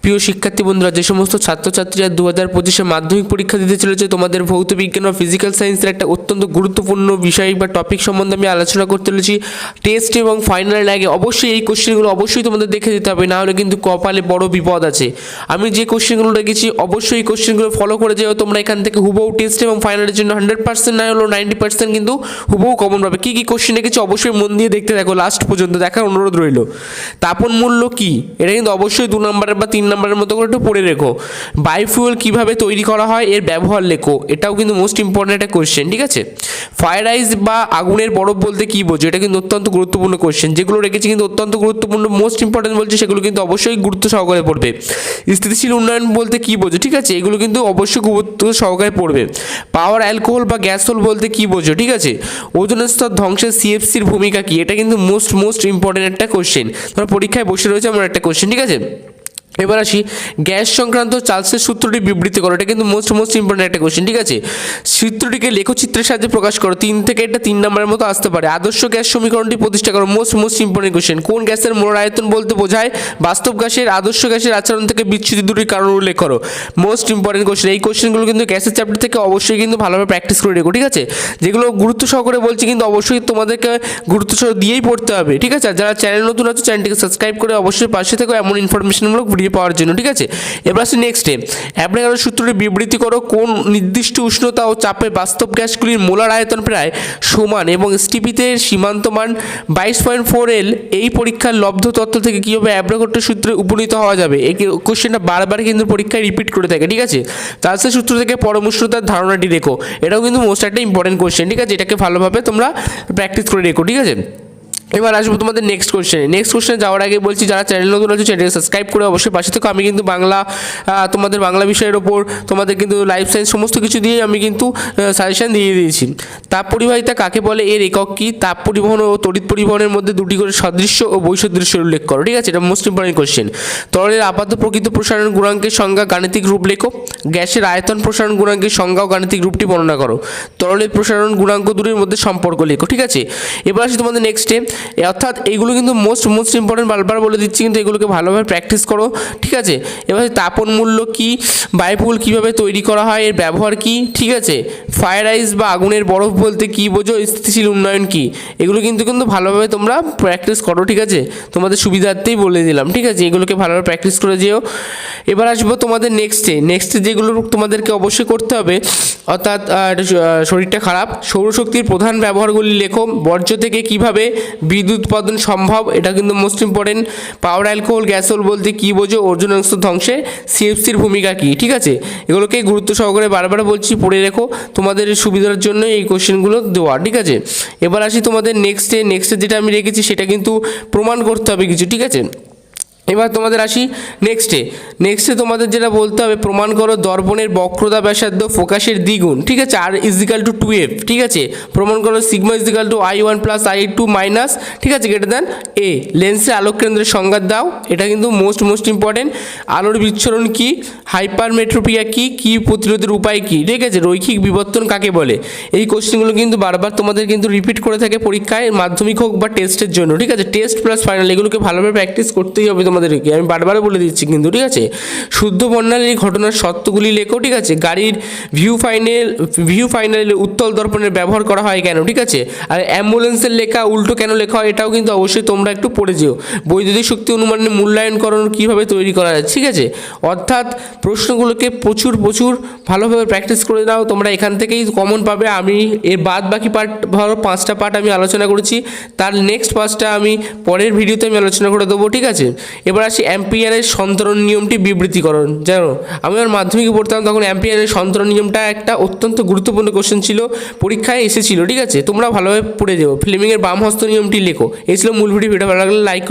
প্রিয় শিক্ষার্থী বন্ধুরা, যে সমস্ত ছাত্রছাত্রীরা 2025 মাধ্যমিক পরীক্ষা দিতে চলেছে, তোমাদের ভৌত বিজ্ঞান বা ফিজিক্যাল সায়েন্সের একটা অত্যন্ত গুরুত্বপূর্ণ বিষয় বা টপিক সম্বন্ধে আমি আলোচনা করতে চলেছি। টেস্ট এবং ফাইনালের আগে অবশ্যই এই কোশ্চেনগুলো অবশ্যই তোমাদের দেখে দিতে হবে, না হলে কিন্তু কপালে বড় বিপদ আছে। আমি যে কোশ্চেনগুলো রেখেছি অবশ্যই এই কোশ্চেনগুলো ফলো করে যাও তোমরা। এখান থেকে হুবহু টেস্ট এবং ফাইনালের জন্য 100% না হলেও 90% কিন্তু হুবহু কমন পাবে। কী কী কোশ্চেন রেখেছি অবশ্যই মন দিয়ে দেখতে থাকো, লাস্ট পর্যন্ত দেখার অনুরোধ রইল। তাপন মূল্য কী, এটা কিন্তু অবশ্যই 2 নম্বরের বা 3 নম্বরের মতো করে একটু পড়ে রেখো। বায়োফুয়েল কীভাবে তৈরি করা হয় এর ব্যবহার লেখো, এটাও কিন্তু মোস্ট ইম্পর্টেন্ট একটা কোশ্চেন, ঠিক আছে। ফায়ার আইস বা আগুনের বরফ বলতে কী বোঝো, এটা কিন্তু অত্যন্ত গুরুত্বপূর্ণ কোশ্চেন। যেগুলো রেখেছি কিন্তু অত্যন্ত গুরুত্বপূর্ণ, মোস্ট ইম্পর্টেন্ট বলছে, সেগুলো কিন্তু অবশ্যই গুরুত্ব সহকারে পড়বে। স্থিতিশীল উন্নয়ন বলতে কী বোঝো, ঠিক আছে, এগুলো কিন্তু অবশ্যই গুরুত্ব সহকারে পড়বে। পাওয়ার অ্যালকোহল বা গ্যাস হোল বলতে কী বোঝো, ঠিক আছে। ওজোন স্তর ধ্বংসের সিএফসির ভূমিকা কী, এটা কিন্তু মোস্ট ইম্পর্টেন্ট একটা কোশ্চেন। তোমার পরীক্ষায় বসে রয়েছে এমন একটা কোশ্চেন, ঠিক আছে। এবার আসি, গ্যাস সংক্রান্ত চার্লসের সূত্রটি বিবৃতি করো, এটা কিন্তু মোস্ট ইম্পর্টেন্ট একটা কোশ্চেন, ঠিক আছে। সূত্রটিকে লেখচিত্রের সাহায্যে প্রকাশ করো। 3 থেকে এটা 3 নম্বরের মতো আসতে পারে। আদর্শ গ্যাস সমীকরণটি প্রতিষ্ঠা করো, মোস্ট ইম্পর্টেন্ট কোশ্চেন। কোন গ্যাসের মোলার আয়তন বলতে বোঝায় বাস্তব গ্যাসের আদর্শ গ্যাসের আচরণ থেকে বিচ্যুতি দুটির কারণ উল্লেখ করো, মোস্ট ইম্পর্টেন্ট কোশ্চেন। এই কোশ্চেনগুলো কিন্তু গ্যাসের চ্যাপ্টার থেকে অবশ্যই কিন্তু ভালোভাবে প্র্যাকটিস করে রেখো, ঠিক আছে। যেগুলো গুরুত্ব সহকারে বলছি কিন্তু অবশ্যই তোমাদেরকে গুরুত্ব সহ দিয়েই পড়তে হবে, ঠিক আছে। যারা চ্যানেল নতুন আছে চ্যানেলটিকে সাবস্ক্রাইব করে অবশ্যই পাশে থেকো এমন ইনফরমেশনমূলক ভিডিও পাওয়ার জন্য, ঠিক আছে। এবার আসি নেক্সটে, অ্যাভোগাড্রোর সূত্রটি বিবৃতি করো। কোন নির্দিষ্ট উষ্ণতা ও চাপে বাস্তব গ্যাসগুলির মোলার আয়তন প্রায় সমান এবং এসটিপিতে সীমান্ত মান 22.4 L। এই পরীক্ষার লব্ধ তথ্য থেকে কীভাবে অ্যাভোগাড্রোর সূত্রে উপনীত হওয়া যাবে, এই কোশ্চেনটা বারবার কিন্তু পরীক্ষায় রিপিট করে থাকে, ঠিক আছে। চার্লসের সূত্র থেকে পরম উষ্ণতার ধারণাটি রেখো, এটাও কিন্তু মোস্ট একটা ইম্পর্টেন্ট কোশ্চেন, ঠিক আছে। এটাকে ভালোভাবে তোমরা প্র্যাকটিস করে রেখো, ঠিক আছে। এবার আসবো তোমাদের নেক্সট কোশ্চেনে যাওয়ার আগে বলছি, যারা চ্যানেল নতুন আছে চ্যানেলকে সাবস্ক্রাইব করে অবশ্যই পাশে থেকে। আমি কিন্তু তোমাদের বাংলা বিষয়ের ওপর তোমাদের কিন্তু লাইফ সায়েন্স সমস্ত কিছু দিয়ে আমি কিন্তু সাজেশন দিয়ে দিয়েছি। তাপ পরিবাহিতা কাকে বলে, এর একক কী। তাপ পরিবহন ও তড়িৎ পরিবহনের মধ্যে দুটি করে সদৃশ্য ও বৈসাদৃশ্যের উল্লেখ করো, ঠিক আছে। এটা মোস্ট ইম্পর্টেন্ট কোশ্চেন। তরলের আপাত প্রকৃত প্রসারণ গুণাঙ্কের সংজ্ঞা গাণিতিক রূপ লেখো। গ্যাসের আয়তন প্রসারণ গুণাঙ্কের সংজ্ঞা ও গাণিতিক রূপটি বর্ণনা করো। তরলের প্রসারণ গুণাঙ্ক দুটির মধ্যে সম্পর্ক লেখো, ঠিক আছে। এবার আসি তোমাদের নেক্সটে, অর্থাৎ এইগুলো কিন্তু মোস্ট ইম্পর্টেন্ট, বারবার বলে দিচ্ছি, কিন্তু এগুলোকে ভালোভাবে প্র্যাকটিস করো, ঠিক আছে। এবার তাপন মূল্য কী, বায়োফুয়েল কীভাবে তৈরি করা হয় এর ব্যবহার কী, ঠিক আছে। ফায়ার আইস বা আগুনের বরফ বলতে কী বোঝো, স্থিতিশীল উন্নয়ন কী, এগুলো কিন্তু ভালোভাবে তোমরা প্র্যাকটিস করো, ঠিক আছে। তোমাদের সুবিধার্থেই বলে দিলাম, ঠিক আছে। এগুলোকে ভালোভাবে প্র্যাকটিস করে যেও। এবার আসবো তোমাদের নেক্সটে যেগুলো তোমাদেরকে অবশ্যই করতে হবে, অর্থাৎ শরীরটা খারাপ, সৌরশক্তির প্রধান ব্যবহারগুলি লেখো। বর্জ্য থেকে কীভাবে বিদ্যুৎ উৎপাদন সম্ভব, এটা কিন্তু মোস্ট ইম্পর্টেন্ট। পাওয়ার অ্যালকোহল গ্যাস হোল বলতে কী বোঝো, ওজোন স্তর ধ্বংসে সিএফসির ভূমিকা কী, ঠিক আছে। এগুলোকে গুরুত্ব সহকারে বারবার বলছি, পড়ে রেখো, তোমাদের সুবিধার জন্য এই কোশ্চেনগুলো দেওয়া, ঠিক আছে। এবার আসি তোমাদের নেক্সটে যেটা আমি রেখেছি সেটা কিন্তু প্রমাণ করতে হবে কিছু, ঠিক আছে। এবার তোমাদের আসি নেক্সটে তোমাদের যেটা বলতে হবে, প্রমাণ করো দর্পণের বক্রতা ব্যাসার্ধ ফোকাসের দ্বিগুণ, ঠিক আছে। আর = 2f, ঠিক আছে। প্রমাণ করো সিগমা = I1 + I2 মাইনাস, ঠিক আছে, গ্রেটার দ্যান a। লেন্সের আলোক কেন্দ্রের সংজ্ঞা দাও, এটা কিন্তু মোস্ট ইম্পর্টেন্ট। আলোর বিচ্ছরণ কী, হাইপারমেট্রোপিয়া কী প্রতিরোধের উপায় কী, ঠিক আছে। রৈখিক বিবর্তন কাকে বলে। এই কোশ্চেনগুলো কিন্তু বারবার তোমাদের কিন্তু রিপিট করে থাকে পরীক্ষায়, মাধ্যমিক হোক বা টেস্টের জন্য, ঠিক আছে। টেস্ট প্লাস ফাইনাল এগুলোকে ভালোভাবে প্র্যাকটিস করতেই হবে তোমাদেরকে, আমি বারবার বলে দিচ্ছি কিন্তু, ঠিক আছে। শুদ্ধ বর্ণালীর ঘটনার সত্যগুলি লেখো, ঠিক আছে। গাড়ির ভিউ ফাইনালে উত্তল দর্পণের ব্যবহার করা হয় কেন, ঠিক আছে। আর অ্যাম্বুলেন্সের লেখা উল্টো কেন লেখা হয়, এটাও কিন্তু অবশ্যই তোমরা একটু পড়ে যেও। বৈদ্যুতিক শক্তি অনুমানের মূল্যায়নকরণ কীভাবে তৈরি করা যায়, ঠিক আছে। অর্থাৎ প্রশ্নগুলোকে প্রচুর ভালোভাবে প্র্যাকটিস করে নাও, তোমরা এখান থেকেই কমন পাবে। আমি এর বাকি পার্ট, ধরো 5টা পার্ট আমি আলোচনা করেছি, তার নেক্সট 5টা আমি পরের ভিডিওতে আমি আলোচনা করে দেবো, ঠিক আছে। এবার আসি অ্যাম্পিয়ারের সন্তরণ নিয়মটি বিবৃতিকরণ। জানো, আমি আমার মাধ্যমিকে পড়তাম তখন অ্যাম্পিয়ারের সন্তরণ নিয়মটা একটা অত্যন্ত গুরুত্বপূর্ণ কোশ্চেন ছিল, পরীক্ষায় এসেছিল, ঠিক আছে। তোমরা ভালোভাবে পড়ে যাও। ফ্লেমিংয়ের বাম হস্ত নিয়মটি লেখো। এই ছিল মূল ভিডিও ভালো লাগলে লাইক